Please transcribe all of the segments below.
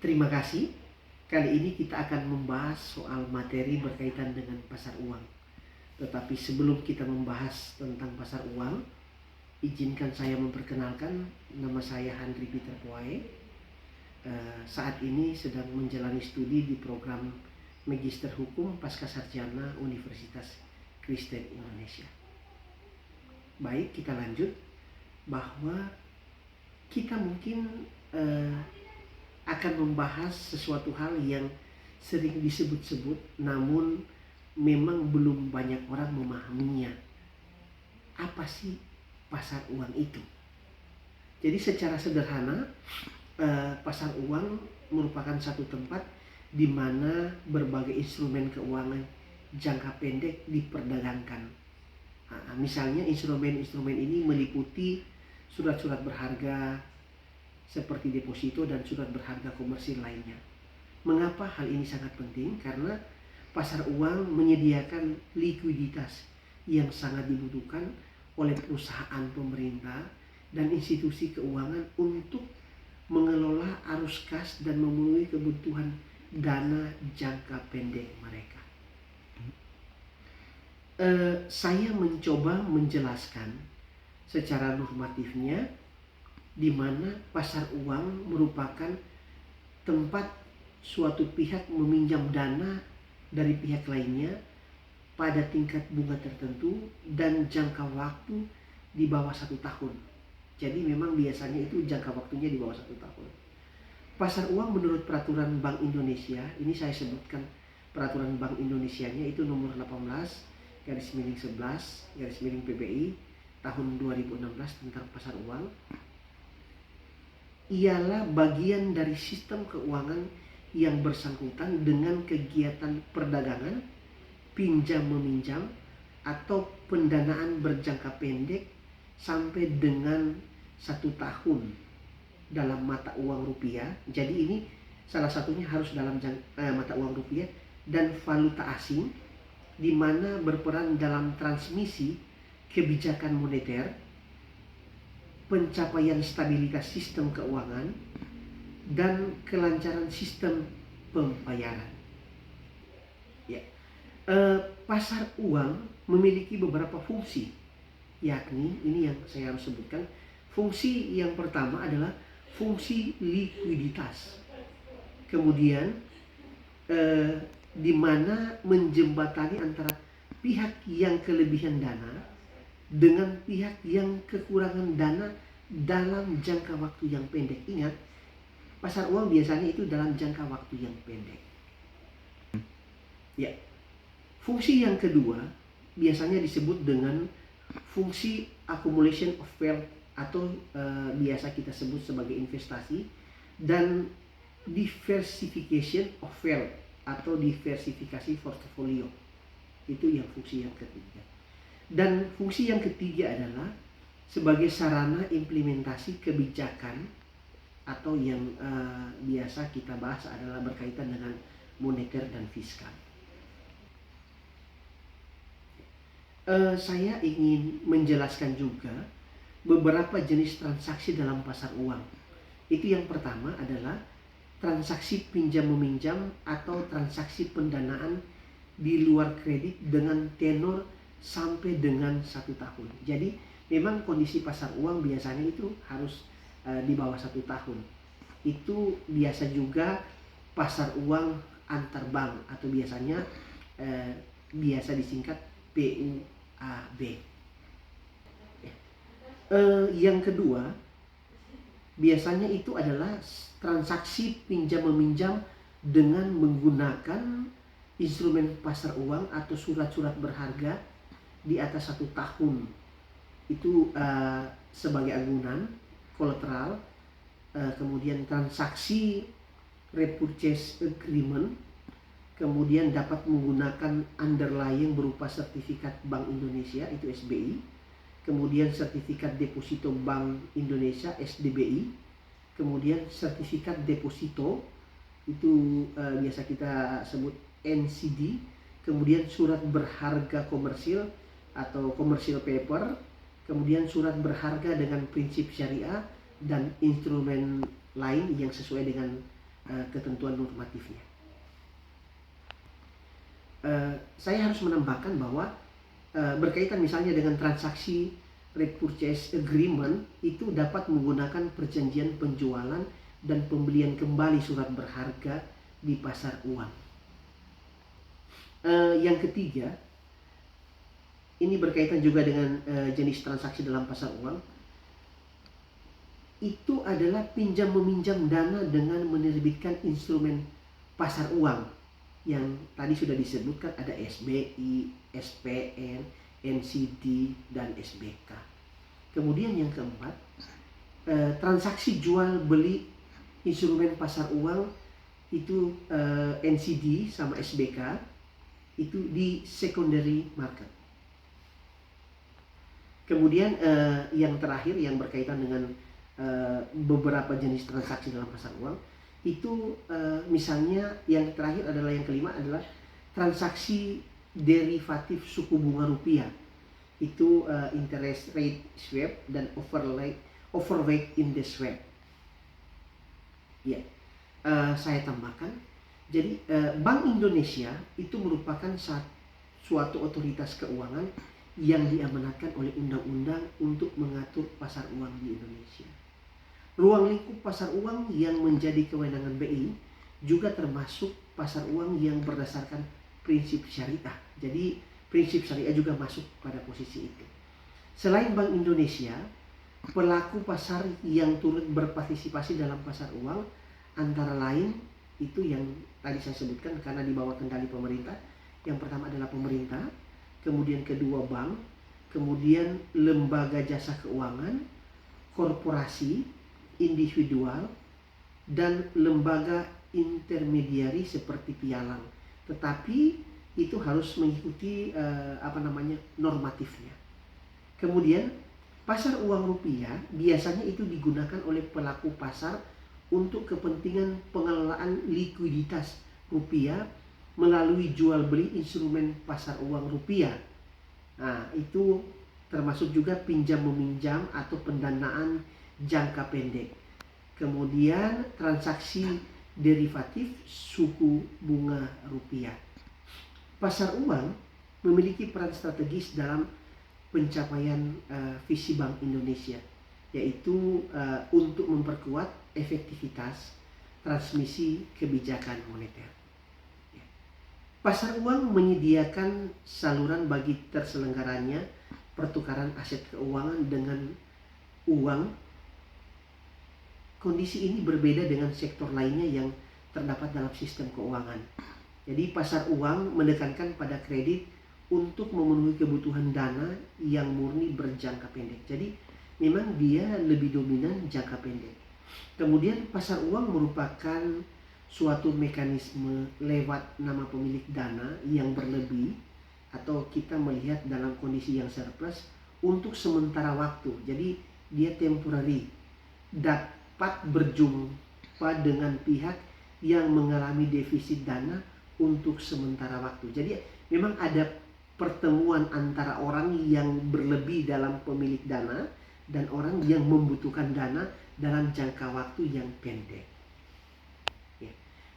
Terima kasih. Kali ini kita akan membahas soal materi berkaitan dengan pasar uang. Tetapi sebelum kita membahas tentang pasar uang, izinkan saya memperkenalkan, nama saya Handri Peter Poae. Saat ini sedang menjalani studi di program Magister Hukum Pascasarjana Universitas Kristen Indonesia. Baik, kita lanjut bahwa kita mungkin akan membahas sesuatu hal yang sering disebut-sebut namun memang belum banyak orang memahaminya. Apa sih pasar uang itu? Jadi secara sederhana, pasar uang merupakan satu tempat di mana berbagai instrumen keuangan jangka pendek diperdagangkan. Misalnya instrumen-instrumen ini meliputi surat-surat berharga seperti deposito dan surat berharga komersil lainnya. Mengapa hal ini sangat penting? Karena pasar uang menyediakan likuiditas yang sangat dibutuhkan oleh perusahaan pemerintah dan institusi keuangan untuk mengelola arus kas dan memenuhi kebutuhan dana jangka pendek mereka. Saya mencoba menjelaskan secara normatifnya di mana pasar uang merupakan tempat suatu pihak meminjam dana dari pihak lainnya pada tingkat bunga tertentu dan jangka waktu di bawah 1 tahun. Jadi memang biasanya itu jangka waktunya di bawah 1 tahun. Pasar uang menurut peraturan Bank Indonesia, ini saya sebutkan peraturan Bank Indonesianya itu nomor 18/11/PBI tahun 2016 tentang pasar uang, ialah bagian dari sistem keuangan yang bersangkutan dengan kegiatan perdagangan, pinjam-meminjam, atau pendanaan berjangka pendek sampai dengan 1 tahun dalam mata uang rupiah. Jadi ini salah satunya harus dalam mata uang rupiah dan valuta asing, di mana berperan dalam transmisi kebijakan moneter, pencapaian stabilitas sistem keuangan, dan kelancaran sistem pembayaran. Pasar uang memiliki beberapa fungsi, yakni ini yang saya harus sebutkan. Fungsi yang pertama adalah fungsi likuiditas. Kemudian di mana menjembatani antara pihak yang kelebihan dana dengan pihak yang kekurangan dana dalam jangka waktu yang pendek. Ingat, pasar uang biasanya itu dalam jangka waktu yang pendek. Fungsi yang kedua biasanya disebut dengan fungsi accumulation of wealth atau biasa kita sebut sebagai investasi, dan diversification of wealth atau diversifikasi portofolio. Itu yang fungsi yang ketiga. Dan fungsi yang ketiga adalah sebagai sarana implementasi kebijakan atau yang biasa kita bahas adalah berkaitan dengan moneter dan fiskal. Saya ingin menjelaskan juga beberapa jenis transaksi dalam pasar uang. Itu yang pertama adalah transaksi pinjam-meminjam atau transaksi pendanaan di luar kredit dengan tenor sampai dengan 1 tahun. Jadi memang kondisi pasar uang biasanya itu harus di bawah 1 tahun. Itu biasa juga pasar uang antar bank atau biasanya biasa disingkat PUAB. Yang kedua biasanya itu adalah transaksi pinjam-meminjam dengan menggunakan instrumen pasar uang atau surat-surat berharga di atas 1 tahun. Itu sebagai agunan, kolateral, kemudian transaksi repurchase agreement, kemudian dapat menggunakan underlying berupa sertifikat Bank Indonesia, itu SBI, kemudian sertifikat deposito Bank Indonesia, SDBI, kemudian sertifikat deposito, itu biasa kita sebut NCD, kemudian surat berharga komersil atau commercial paper, kemudian surat berharga dengan prinsip syariah, dan instrumen lain yang sesuai dengan ketentuan normatifnya. Saya harus menambahkan bahwa berkaitan misalnya dengan transaksi repurchase agreement itu dapat menggunakan perjanjian penjualan dan pembelian kembali surat berharga di pasar uang. Yang ketiga, ini berkaitan juga dengan jenis transaksi dalam pasar uang. Itu adalah pinjam meminjam dana dengan menerbitkan instrumen pasar uang yang tadi sudah disebutkan, ada SBI, SPN, NCD, dan SBK. Kemudian yang keempat, transaksi jual beli instrumen pasar uang itu NCD sama SBK itu di secondary market. Kemudian yang terakhir yang berkaitan dengan beberapa jenis transaksi dalam pasar uang itu misalnya yang terakhir adalah yang kelima adalah transaksi derivatif suku bunga rupiah. Itu interest rate swap dan overweight index swap. Ya, saya tambahkan. Jadi Bank Indonesia itu merupakan suatu otoritas keuangan yang diamanatkan oleh undang-undang untuk mengatur pasar uang di Indonesia. Ruang lingkup pasar uang yang menjadi kewenangan BI juga termasuk pasar uang yang berdasarkan prinsip syariah. Jadi prinsip syariah juga masuk pada posisi itu. Selain Bank Indonesia, pelaku pasar yang turut berpartisipasi dalam pasar uang antara lain itu yang tadi saya sebutkan karena di bawah kendali pemerintah. Yang pertama adalah pemerintah, kemudian kedua bank, kemudian lembaga jasa keuangan, korporasi, individual, dan lembaga intermediari seperti pialang. Tetapi itu harus mengikuti normatifnya. Kemudian pasar uang rupiah biasanya itu digunakan oleh pelaku pasar untuk kepentingan pengelolaan likuiditas rupiah melalui jual beli instrumen pasar uang rupiah. Nah, itu termasuk juga pinjam meminjam atau pendanaan jangka pendek. Kemudian transaksi derivatif suku bunga rupiah. Pasar uang memiliki peran strategis dalam pencapaian visi Bank Indonesia, yaitu untuk memperkuat efektivitas transmisi kebijakan moneter. Pasar uang menyediakan saluran bagi terselenggaranya pertukaran aset keuangan dengan uang. Kondisi ini berbeda dengan sektor lainnya yang terdapat dalam sistem keuangan. Jadi pasar uang menekankan pada kredit untuk memenuhi kebutuhan dana yang murni berjangka pendek. Jadi memang dia lebih dominan jangka pendek. Kemudian pasar uang merupakan suatu mekanisme lewat nama pemilik dana yang berlebih atau kita melihat dalam kondisi yang surplus untuk sementara waktu. Jadi dia temporary, dapat berjumpa dengan pihak yang mengalami defisit dana untuk sementara waktu. Jadi memang ada pertemuan antara orang yang berlebih dalam pemilik dana dan orang yang membutuhkan dana dalam jangka waktu yang pendek. Ya.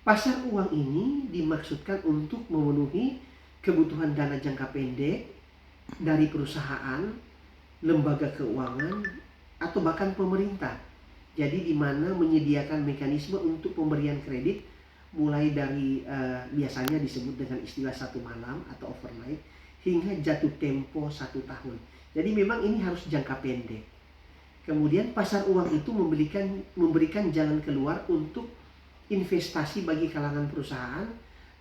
Pasar uang ini dimaksudkan untuk memenuhi kebutuhan dana jangka pendek dari perusahaan, lembaga keuangan, atau bahkan pemerintah. Jadi di mana menyediakan mekanisme untuk pemberian kredit mulai dari biasanya disebut dengan istilah 1 malam atau overnight hingga jatuh tempo 1 tahun. Jadi memang ini harus jangka pendek. Kemudian pasar uang itu memberikan jalan keluar untuk investasi bagi kalangan perusahaan,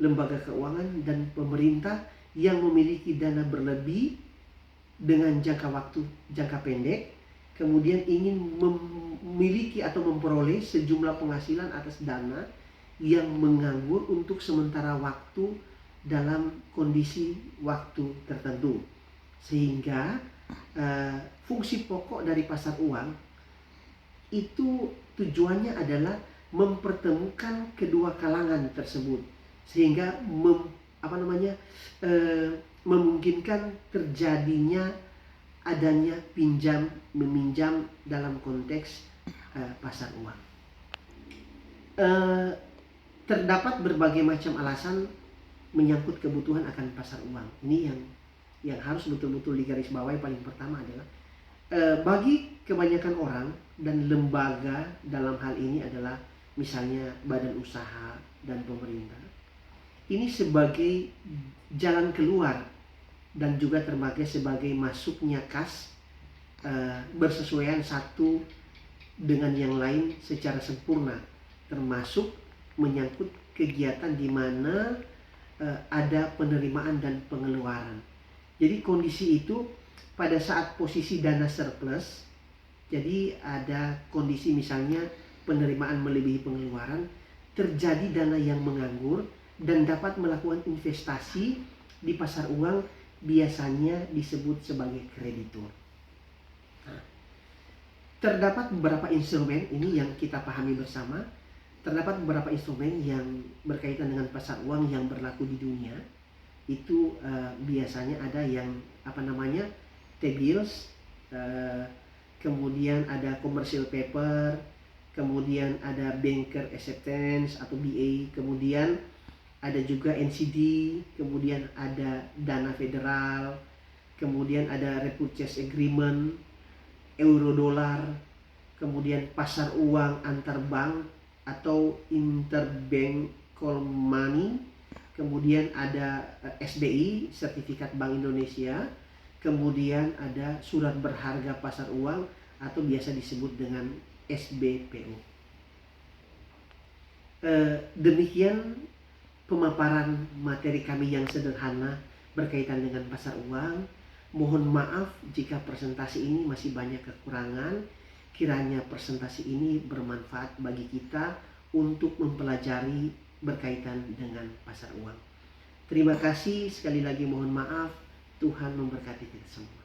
lembaga keuangan, dan pemerintah yang memiliki dana berlebih dengan jangka pendek, kemudian ingin memiliki atau memperoleh sejumlah penghasilan atas dana yang menganggur untuk sementara waktu dalam kondisi waktu tertentu. Sehingga fungsi pokok dari pasar uang itu tujuannya adalah mempertemukan kedua kalangan tersebut sehingga memungkinkan terjadinya adanya pinjam meminjam dalam konteks pasar uang. Terdapat berbagai macam alasan menyangkut kebutuhan akan pasar uang. Ini yang harus betul-betul digarisbawahi. Paling pertama adalah bagi kebanyakan orang dan lembaga dalam hal ini adalah misalnya badan usaha dan pemerintah. Ini sebagai jalan keluar dan juga terpakai sebagai masuknya kas bersesuaian satu dengan yang lain secara sempurna, termasuk menyangkut kegiatan di mana ada penerimaan dan pengeluaran. Jadi kondisi itu pada saat posisi dana surplus, jadi ada kondisi misalnya penerimaan melebihi pengeluaran, terjadi dana yang menganggur dan dapat melakukan investasi di pasar uang, biasanya disebut sebagai kreditur. Nah, terdapat beberapa instrumen ini yang kita pahami bersama. Terdapat beberapa instrumen yang berkaitan dengan pasar uang yang berlaku di dunia. Itu biasanya ada yang T-bills, kemudian ada commercial paper, kemudian ada banker acceptance atau BA, kemudian ada juga NCD, kemudian ada dana federal, kemudian ada repurchase agreement, euro dolar, kemudian pasar uang antar bank atau interbank call money, kemudian ada SBI, Sertifikat Bank Indonesia, kemudian ada surat berharga pasar uang atau biasa disebut dengan SBPO. Demikian pemaparan materi kami yang sederhana berkaitan dengan pasar uang. Mohon maaf jika presentasi ini masih banyak kekurangan. Kiranya presentasi ini bermanfaat bagi kita untuk mempelajari berkaitan dengan pasar uang. Terima kasih sekali lagi, mohon maaf. Tuhan memberkati kita semua.